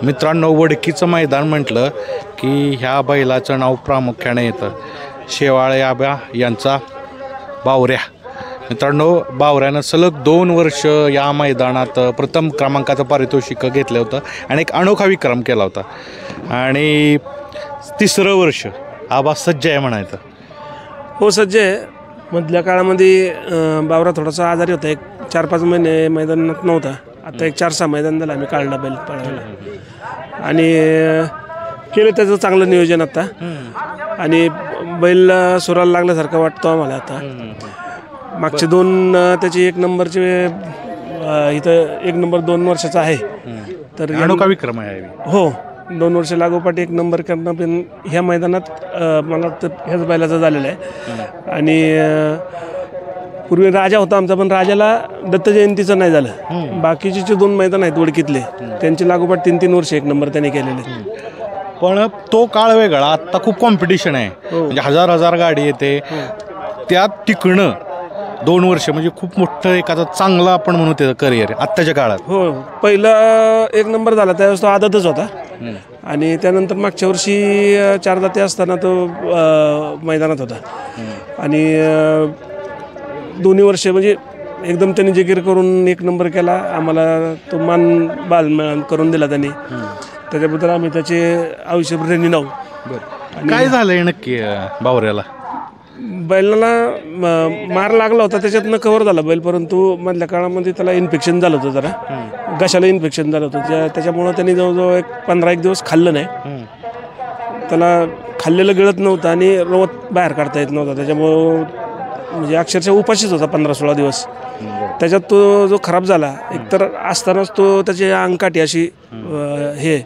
मित्रांनो, वडकीचं मैदान म्हटलं की ह्या बैलाचं नाव प्रामुख्याने येतं. शेवाळे आबा यांचा बावऱ्या. मित्रांनो, बावऱ्यानं सलग 2 वर्ष या मैदानात प्रथम क्रमांकाचं पारितोषिक घेतलं होतं आणि एक अनोखा विक्रम केला होता. आणि 3रं वर्ष आबा सज्ज आहे म्हणायचं. हो, सज्ज आहे. मधल्या काळामध्ये बावरा थोडासा आजारी होता. एक 4-5 महिने मैदानात नव्हता. आता एक 4-6 मैदान झालं आम्ही काढला बैल पळायला आणि केलं त्याचं चांगलं नियोजन आता. आणि बैल सुराला लागल्यासारखं वाटतो आम्हाला आता. मागचे 2 त्याची 1 नंबरचे इथं 1 नंबर 2 वर्षाचा आहे. तर अनोखा विक्रम आहे. हो, 2 वर्ष लागोपाठ 1 नंबर करणं पण ह्या मैदानात मला वाटतं ह्याच बैलाचं झालेलं आहे. आणि पूर्वी राजा होता आमचा, पण राजाला दत्त जयंतीचं नाही झालं. बाकीचे जे 2 मैदान आहेत वडकीतले त्यांची लागोपाठ 3-3 वर्ष 1 नंबर त्याने केलेले. पण तो काळ वेगळा. आत्ता खूप कॉम्पिटिशन आहे. म्हणजे हजार गाडी येते. त्यात टिकणं 2 वर्ष म्हणजे खूप मोठं एखादा चांगलं आपण म्हणू त्याचं करिअर आहे आत्ताच्या काळात. हो, पहिला 1 नंबर झाला त्यावेळेस तो आदतच होता. आणि त्यानंतर मागच्या वर्षी 4 दाते असताना तो मैदानात होता. आणि 2 वर्ष म्हणजे एकदम त्यांनी जिकीर करून 1 नंबर केला. आम्हाला तो मान बाल करून दिला त्यांनी. त्याच्याबद्दल आम्ही त्याचे आयुष्यभर ऋणी नाव. काय झालंय नक्की बावऱ्याला? बैलाला मार लागला होता, त्याच्यातनं कव्हर झाला बैल. परंतु मधल्या काळामध्ये त्याला इन्फेक्शन झालं होतं, जरा घशाला इन्फेक्शन झालं होतं. त्याच्यामुळं त्यांनी जवळजवळ 15-1 दिवस खाल्लं नाही. त्याला खाल्लेलं गिळत नव्हतं आणि रवत बाहेर काढता येत नव्हता. त्याच्यामुळं म्हणजे अक्षरशः उपाशीच होता 15-16 दिवस. त्याच्यात तो जो खराब झाला, एकतर असतानाच तो त्याची अंगकाठी अशी हे,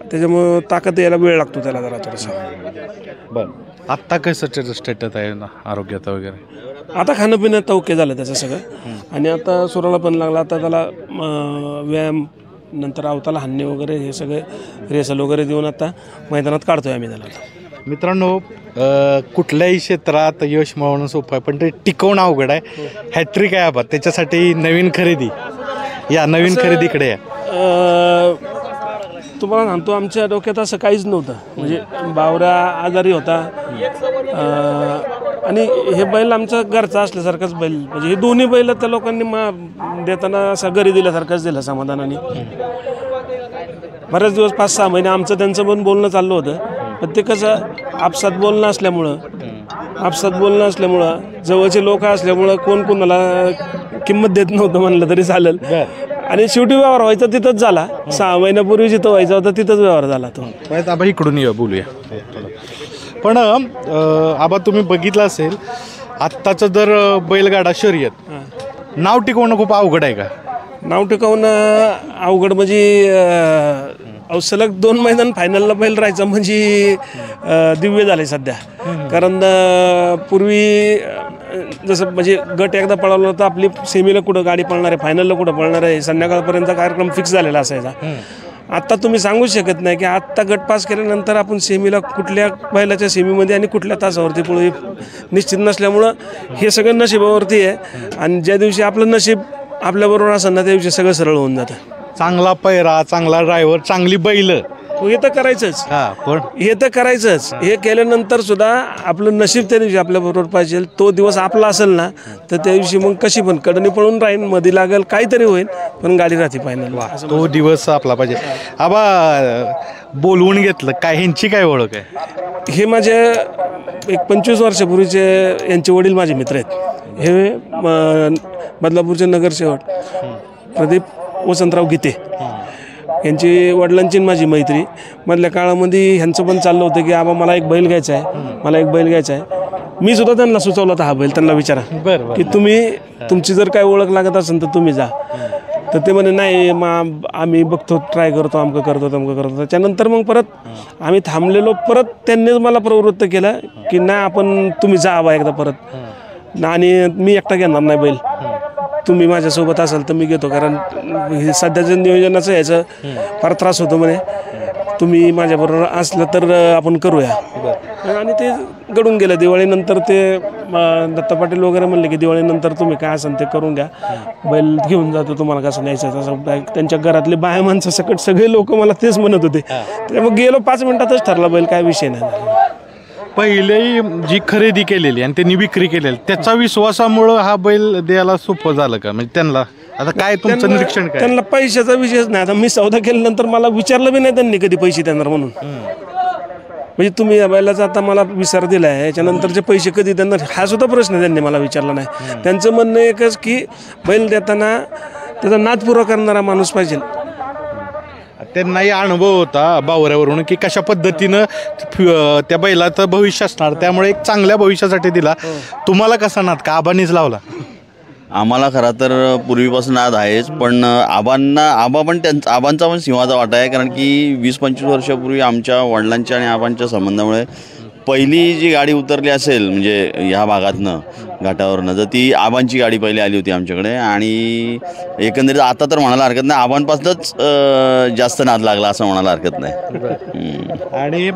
त्याच्यामुळं ताकद यायला वेळ लागतो त्याला जरा थोडासा. बरं, आत्ता कसं स्टेटस आहे ना आरोग्याचा वगैरे? आता खाणं पिणं ओके झालं त्याचं सगळं. आणि आता सुराला पण लागला. आता त्याला व्यायाम नंतर अवताला हाणणे वगैरे हे सगळे रेसल वगैरे देऊन आता मैदानात काढतोय आम्ही त्याला. मित्रांनो, कुठल्याही क्षेत्रात यश मिळवणं सोपं आहे, पण ते टिकवणं अवघड आहे. हॅट्रिक आहे आबा, त्याच्यासाठी नवीन खरेदी. या नवीन खरेदीकडे या. तुम्हाला सांगतो, आमच्या डोक्यात असं काहीच नव्हतं. म्हणजे बावरा आजारी होता आणि हे बैल आमचा घरचा असल्यासारखाच बैल. म्हणजे हे दोन्ही बैल त्या लोकांनी देताना असं घरी दिल्यासारखंच दिलं समाधानाने. बरेच दिवस 5-6 महिने आमचं त्यांचं पण बोलणं चाललं होतं. पण ते कसं आपसात बोलणं असल्यामुळं जवळचे लोक असल्यामुळं कोण कोणाला किंमत देत नव्हतं म्हणलं तरी चालेल. आणि शेवटी व्यवहार व्हायचा तिथंच झाला. 6 महिन्यापूर्वी जिथं व्हायचा होता तिथंच व्यवहार झाला तो. आबा इकडून ये, बोलूया. पण आबा, तुम्ही बघितलं असेल आत्ताचं जर बैलगाडा शर्यत नाव टिकवणं खूप अवघड आहे का? नाव टिकवणं अवघड म्हणजे सलग 2 मैदान फायनलला बैल राहायचं म्हणजे दिव्य झाले सध्या. कारण पूर्वी जसं म्हणजे गट एकदा पळवला होता, आपली सेमीला कुठं गाडी पळणार आहे, फायनलला कुठं पळणार आहे, संध्याकाळपर्यंत कार्यक्रम फिक्स झालेला असायचा. आत्ता तुम्ही सांगू शकत नाही की आत्ता गट पास केल्यानंतर आपण सेमीला कुठल्या बैलाच्या सेमीमध्ये आणि कुठल्या तासावरती पळू निश्चित नसल्यामुळं हे सगळं नशिबावरती आहे. आणि ज्या दिवशी आपलं नशीब आपल्याबरोबर असेल ना, त्या दिवशी सगळं सरळ होऊन जातं. चांगला पैरा, चांगला ड्रायव्हर, चांगली बैल, हे तर करायचंच. हे तर करायचंच. हे केल्यानंतर सुद्धा आपलं नशीब त्या दिवशी आपल्याबरोबर पाहिजे. तो दिवस आपला असेल ना, तर त्या दिवशी मग कशी पण कडणी पळून राहीन, मध्ये लागेल, काहीतरी होईल, पण गाडी राहते फायनल. तो दिवस आपला पाहिजे. आबा, बोलवून घेतलं काय, ह्यांची काय ओळख आहे? हे माझे एक 25 वर्षापूर्वीचे यांचे वडील माझे मित्र आहेत. हे बदलापूरचे नगरसेवक प्रदीप वसंतराव गीते यांची वडिलांची माझी मैत्री. मधल्या काळामध्ये ह्यांचं पण चाललं होतं की आबा मला एक बैल घ्यायचा आहे, मी सुद्धा त्यांना सुचवला होता हा बैल. त्यांना विचारा की तुमची जर काय ओळख लागत असेल तर तुम्ही जा. तर ते म्हणे नाही, आम्ही बघतो, ट्राय करतो, अमकं करतो. त्याच्यानंतर मग परत आम्ही थांबलेलो. परत त्यांनीच मला प्रवृत्त केलं की नाही, तुम्ही जा आबा एकदा परत. आणि मी एकटा घेणार नाही बैल, तुम्ही माझ्यासोबत असाल तर मी घेतो. कारण सध्याचं नियोजनाचं याचं फार त्रास होतो म्हणे. तुम्ही माझ्याबरोबर असलं तर आपण करूया. आणि ते घडून गेलं. दिवाळीनंतर ते दत्ता पाटील वगैरे म्हणले की दिवाळीनंतर तुम्ही काय असेल ते करून घ्या, बैल घेऊन जातो, तुम्हाला कसं न्यायचं तसं. त्यांच्या घरातले बाया माणसं सकट सगळे लोक मला तेच म्हणत होते. त्यामुळे गेलो 5 मिनिटातच ठरला बैल, काय विषय नाही. पहिले जी खरेदी केलेली आणि त्यांनी विक्री केलेली त्याचा विश्वासामुळं हा बैल द्यायला सोपं झालं का? म्हणजे त्यांना आता काय तुमचं निरीक्षण काय? त्यांना पैशाचा विषयच नाही. आता मी सौदा केल्यानंतर मला विचारलं बी नाही त्यांनी कधी पैसे देणार म्हणून. म्हणजे तुम्ही या बैलाचा आता मला विचार दिला आहे, याच्यानंतरचे पैसे कधी देणार हा सुद्धा प्रश्न त्यांनी मला विचारला नाही. त्यांचं म्हणणं एकच की बैल देताना त्याचा नाद पुरा करणारा माणूस पाहिजे. त्यांनाही अनुभव होता बावऱ्यावरून की कशा पद्धतीनं त्या बैलाचं भविष्य असणार, त्यामुळे एक चांगल्या भविष्यासाठी दिला. तुम्हाला कसा नाद का आबांनीच लावला? आम्हाला खरं तर पूर्वीपासून नाद आहेच, पण आबांचा पण सिंहाचा वाटा आहे. कारण की 20-25 वर्षापूर्वी आमच्या वडिलांच्या आणि आबांच्या संबंधामुळे पहिली जी गाडी उतरली असेल म्हणजे ह्या भागातनं घाटावरनं, तर ती आबांची गाडी पहिली आली होती आमच्याकडे. आणि एकंदरीत आता तर म्हणायला हरकत नाही आबांपासूनच जास्त नाद लागला असं म्हणायला हरकत नाही. आणि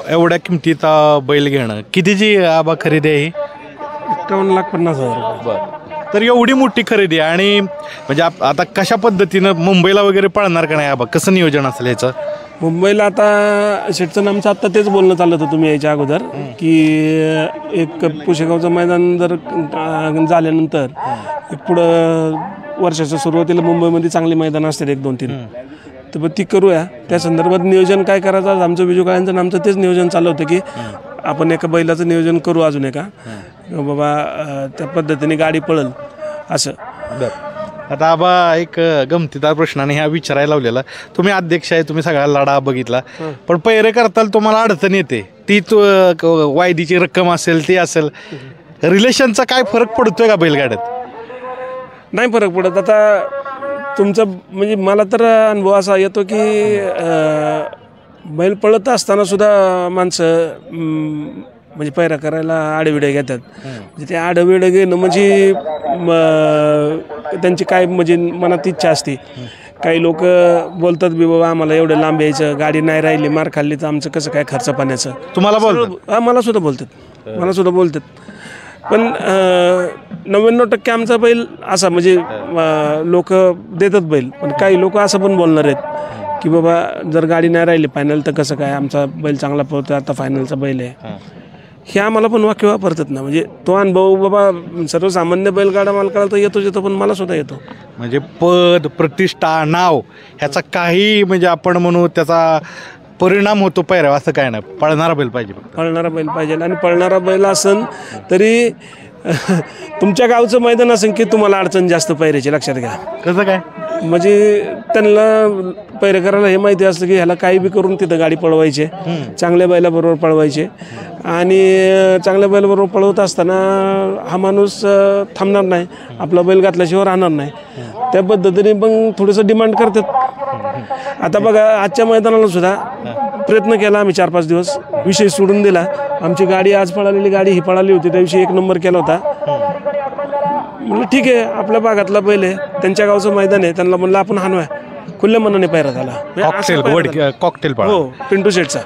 एवढ्या किमतीत बैल घेणं कितीची आबा खरेदी आहे? 51,50,000 रुपये. तर एवढी मोठी खरेदी आणि म्हणजे आता कशा पद्धतीनं मुंबईला वगैरे पळणार का नाही आबा? कसं नियोजन असेल ह्याचं? मुंबईला आता शेटचं आमचं आत्ता तेच बोलणं चाललं होतं तुम्ही यायच्या अगोदर की एक पुशेगावचं मैदान जर झाल्यानंतर एक पुढं वर्षाच्या सुरुवातीला मुंबईमध्ये चांगली मैदानं असतात 1-2-3, तर मग ती करूया. त्या संदर्भात नियोजन काय करायचं आमचं विजू काळ्यांचं आमचं तेच नियोजन चाललं होतं की आपण एका बैलाचं नियोजन करू अजून एका बाबा त्या पद्धतीने गाडी पळल असं. आता आबा एक गमतीदार प्रश्नाने ह्या विचारायला लावलेला, तुम्ही अध्यक्ष आहे, तुम्ही सगळा लढा बघितला, पण पैरे करताल तुम्हाला अडचण येते, ती वायदीची रक्कम असेल ती असेल, रिलेशनचा काय फरक पडतोय का बैलगाड्यात? नाही फरक पडत. आता तुमचं म्हणजे मला तर अनुभव असा येतो की बैल पळत असताना सुद्धा माणसं म्हणजे पैरा करायला आडविडे घेतात. म्हणजे ते आडविडे घेणं म्हणजे त्यांची काय म्हणजे मनात इच्छा असते. काही लोक बोलतात बी बाबा आम्हाला एवढं लांब यायचं, गाडी नाही राहिली मार खाल्ली तर आमचं कसं काय खर्च पाण्याचं. तुम्हाला बोलतात? मला सुद्धा बोलतात. पण 99% आमचा बैल असा म्हणजे लोक देतात बैल, पण काही लोक असं पण बोलणार आहेत की बाबा जर गाडी नाही राहिली फायनल तर कसं काय, आमचा बैल चांगला पळतो आता फायनलचा बैल आहे. हे आम्हाला पण वाक्य वापरतात ना. म्हणजे तो अनुभव बाबा सर्वसामान्य बैलगाडा मालकाला तर येतो पण मला सुद्धा येतो. म्हणजे पद प्रतिष्ठा नाव ह्याचा काही म्हणजे आपण म्हणू त्याचा परिणाम होतो पैरा असं काय नाही. पळणारा बैल पाहिजे आणि पळणारा बैल असन तरी तुमच्या गावचं मैदान असेल की तुम्हाला अडचण जास्त पैऱ्याची, लक्षात घ्या. कसं काय? म्हणजे त्यांना पैरे करायला हे माहिती असतं की ह्याला काही बी करून तिथं गाडी पळवायची, चांगल्या बैलाबरोबर पळवायचे. आणि चांगल्या बैलाबरोबर पळवत असताना हा माणूस थांबणार नाही, आपला बैल घातल्याशिवाय राहणार नाही. त्या पद्धतीने मग थोडंसं डिमांड करतात. आता बघा आजच्या मैदानाला सुद्धा प्रयत्न केला आम्ही 4-5 दिवस, विषय सोडून दिला. आमची गाडी आज पळालेली गाडी ही पळाली होती, त्या दिवशी 1 नंबर केला होता. म्हणलं ठीक आहे आपल्या भागातला बैल आहे, त्यांच्या गावचं मैदान आहे, त्यांना म्हणलं आपण हाणूया. खुल्या मनाने पैरा झाला. कॉकटेल हो, पिंटू शेटचा.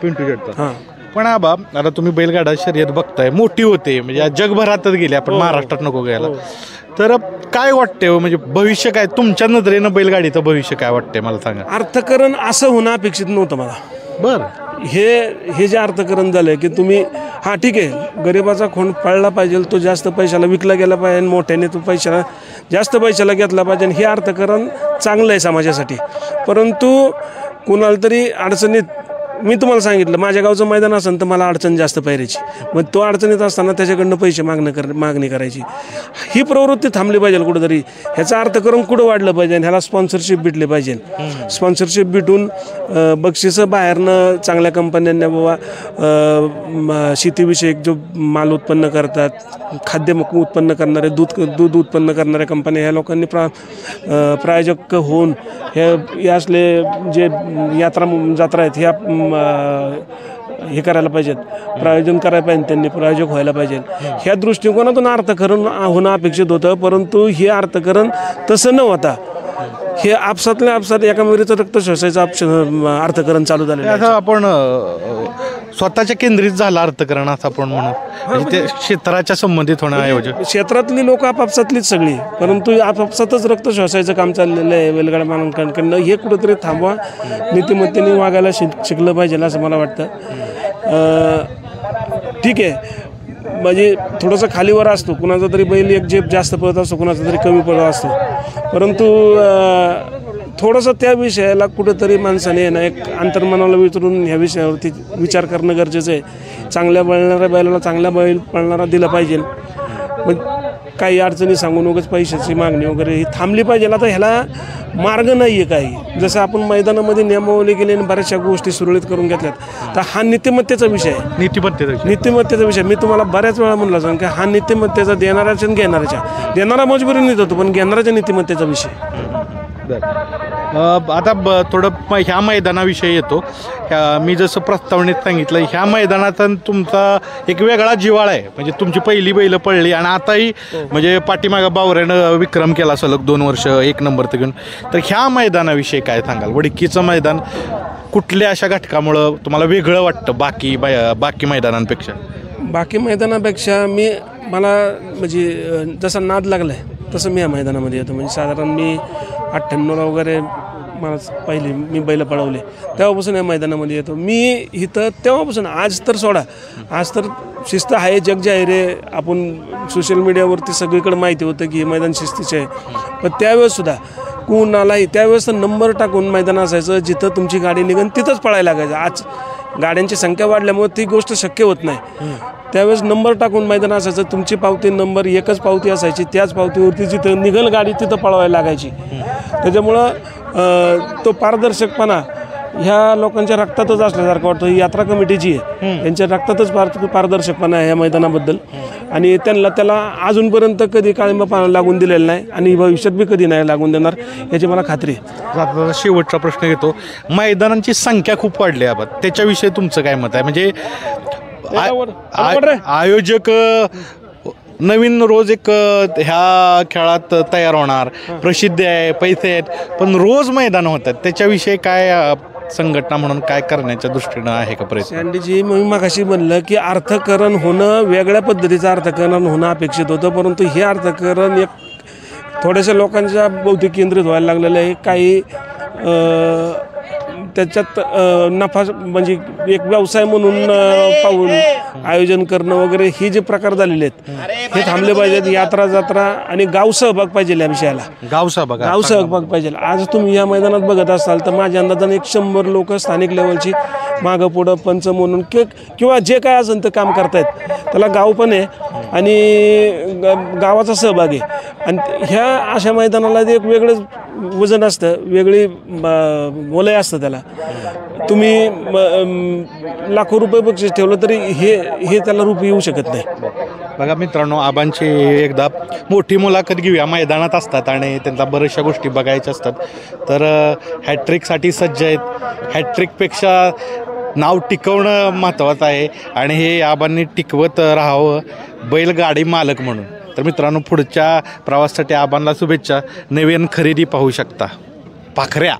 हां. पण आबा आता तुम्ही बैलगाडा शर्यत बघताय, मोठी होते म्हणजे जगभरातच गेली, आपण महाराष्ट्रात नको घ्यायला. तर काय वाटतंय म्हणजे भविष्य काय तुमच्या नजरेनं बैलगाडीचं भविष्य काय वाटतंय मला सांगा? अर्थकरण असं होणं अपेक्षित नव्हतं मला. बरं. हे जे अर्थकरण झालं की तुम्ही हां ठीक आहे गरिबाचा खोंड पाळला पाहिजे, तो जास्त पैशाला विकला गेला पाहिजे, मोठ्याने तो पैशाला जास्त पैशाला घेतला पाहिजे, हे अर्थकरण चांगलं आहे समाजासाठी. परंतु कुणाला तरी अडचणीत, मी तुम्हाला सांगितलं माझ्या गावचं मैदान असेल तर मला अडचण जास्त पैऱ्याची, मग तो अडचणीत असताना त्याच्याकडनं पैसे मागणी करायची, ही प्रवृत्ती थांबली पाहिजे कुठंतरी. ह्याचा अर्थकरण कुठं वाढलं पाहिजे, ह्याला स्पॉन्सरशिप भेटली पाहिजे. स्पॉन्सरशिप भेटून बक्षिसं बाहेरनं चांगल्या कंपन्यांना बाबा शेतीविषयक जो माल उत्पन्न करतात, खाद्य उत्पन्न करणारे, दूध उत्पन्न करणाऱ्या कंपन्या, ह्या लोकांनी प्रायोजक होऊन हे असले जे जत्रा आहेत ह्या हे करायला पाहिजेत, प्रायोजन करायला पाहिजे, त्यांनी प्रायोजक व्हायला पाहिजे. ह्या दृष्टिकोनातून अर्थकरण होणं अपेक्षित होतं. परंतु हे अर्थकरण तसं न होता हे आपसातल्या आपसात एकामेकाचं रक्त शोषायचं अर्थकरण चालू झालेलं आहे. असं आपण स्वतःच्या केंद्रित झाला अर्थकरण असं आपण म्हणू, म्हणजे ते क्षेत्राच्या संबंधित होण्याऐवजी क्षेत्रातली लोक आपापसातलीच सगळी, परंतु आपापसातच रक्त श्वासायचं काम चाललेलं आहे बैलगाड्या मालकांकडनं. हे कुठंतरी थांबवा, नीतिमत्तेने वागायला शिकलं पाहिजे असं मला वाटतं. ठीक आहे, म्हणजे थोडंसं खालीवर असतो, कुणाचा तरी बैल एक जेब जास्त पळत असतो, कुणाचा तरी कमी पळत असतो, परंतु थोडंसं त्या विषयाला कुठंतरी माणसाने ना एक अंतर्मनाला विचारून ह्या विषयावरती विचार करणं गरजेचं आहे. चांगल्या पळणाऱ्या बैलाला चांगला बैल पळणारा दिला पाहिजे. मग काही अडचणी सांगून वगैरे पैशाची मागणी वगैरे ही थांबली पाहिजे. आता ह्याला मार्ग नाही आहे काही. जसं आपण मैदानामध्ये नियमावली केली आणि बऱ्याचशा गोष्टी सुरळीत करून घेतल्यात, तर हा नीतिमत्तेचा विषय आहे. नीतिमत्तेचा विषय मी तुम्हाला बऱ्याच वेळा म्हणलं सांग की हा नीतिमत्तेचा देणाऱ्याच्या आणि घेणाऱ्याच्या, देणारा मजबुरीने देतो पण घेणाऱ्याच्या नीतिमत्तेचा विषय. आता थोडं ह्या मैदानाविषयी येतो. मी जसं प्रस्तावनेत सांगितलं, ह्या मैदानात तुमचा एक वेगळा जिव्हाळा आहे. म्हणजे तुमची पहिली बैलं पडली आणि आताही म्हणजे पाठीमागं बावऱ्यानं विक्रम केला सलग 2 वर्ष 1 नंबर घेऊन. तर ह्या मैदानाविषयी काय सांगाल? वडकीचं मैदान कुठल्या अशा घटकामुळं तुम्हाला वेगळं वाटतं बाकी मैदानांपेक्षा? बाकी मैदानापेक्षा मला म्हणजे जसा नाद लागला आहे तसं मी या मैदानामध्ये येतो. म्हणजे साधारण मी 98ला वगैरे मला पहिले मी बैल पळवले तेव्हापासून या मैदानामध्ये येतो. मी इथं तेव्हापासून आज तर सोडा, आज तर शिस्त आहे जग जाहीर आहे. आपण सोशल मीडियावरती सगळीकडे माहिती होतं की हे मैदान शिस्तीचे आहे. पण त्यावेळेससुद्धा कुणालाही त्यावेळेस तर नंबर टाकून मैदान असायचं, जिथं तुमची गाडी निघन तिथंच पळायला लागायचं. आज गाड्यांची संख्या वाढल्यामुळे ती गोष्ट शक्य होत नाही. त्यावेळेस नंबर टाकून मैदान असायचं, तुमची पावती नंबर एकच पावती असायची, त्याच पावतीवरती जिथं निघल गाडी तिथं पळवायला लागायची. त्याच्यामुळं तो पारदर्शकपणा ह्या लोकांच्या रक्तातच असल्यासारखं वाटतं. ही यात्रा कमिटीची आहे, त्यांच्या रक्तातच पारदर्शकपणा आहे या मैदानाबद्दल. आणि त्याला अजूनपर्यंत कधी काळिंबा लागून दिलेला नाही आणि भविष्यात बी कधी नाही लागून देणार याची मला खात्री आहे. शेवटचा प्रश्न घेतो. मैदानांची संख्या खूप वाढली आहे, त्याच्याविषयी तुमचं काय मत आहे? म्हणजे आयोजक नवीन रोज एक ह्या खेळात तयार होणार, प्रसिद्धी आहे, पैसे आहेत, पण रोज मैदान होतात, त्याच्याविषयी काय संघटना म्हणून काय करण्याच्या दृष्टीनं आहे का प्रयत्न? सँडीजी, मी मगाशी म्हणलं की अर्थकरण होणं, वेगळ्या पद्धतीचं अर्थकरण होणं अपेक्षित होतं, परंतु हे अर्थकरण एक थोड्याशा लोकांच्या भोवती केंद्रित व्हायला लागलेलं आहे. काही त्याच्यात नफा म्हणजे एक व्यवसाय म्हणून पाहून आयोजन करणं वगैरे हे जे प्रकार झालेले आहेत हे थांबले पाहिजेत. यात्रा जत्रा आणि गाव सहभाग पाहिजे या विषयाला. गाव सहभाग पाहिजे. आज तुम्ही या मैदानात बघत असाल तर माझ्या अंदाजाने 100 लोक स्थानिक लेवलची मागं पुढं पंच म्हणून किंवा जे काय असेल ते काम करतायत. त्याला गाव पण आहे आणि गावाचा सहभाग आहे. आणि ह्या अशा मैदानाला एक वेगळंच वजन असतं, वेगळी वलय असतं त्याला. तुम्ही लाखो रुपये बक्षीस ठेवलं तरी हे त्याला रूप येऊ शकत नाही. बघा मित्रांनो, आबांची एकदा मोठी मुलाखत घेऊया. मैदानात असतात आणि त्यांचा बऱ्याचशा गोष्टी बघायच्या असतात. तर हॅट्रिकसाठी सज्ज आहेत. हॅट्रिकपेक्षा नाव टिकवणं महत्त्वाचं आहे आणि हे आबांनी टिकवत राहावं बैलगाडी मालक म्हणून. तर मित्रांनो, पुढच्या प्रवासासाठी आबांना शुभेच्छा. नवीन खरेदी पाहू शकता पाखऱ्या.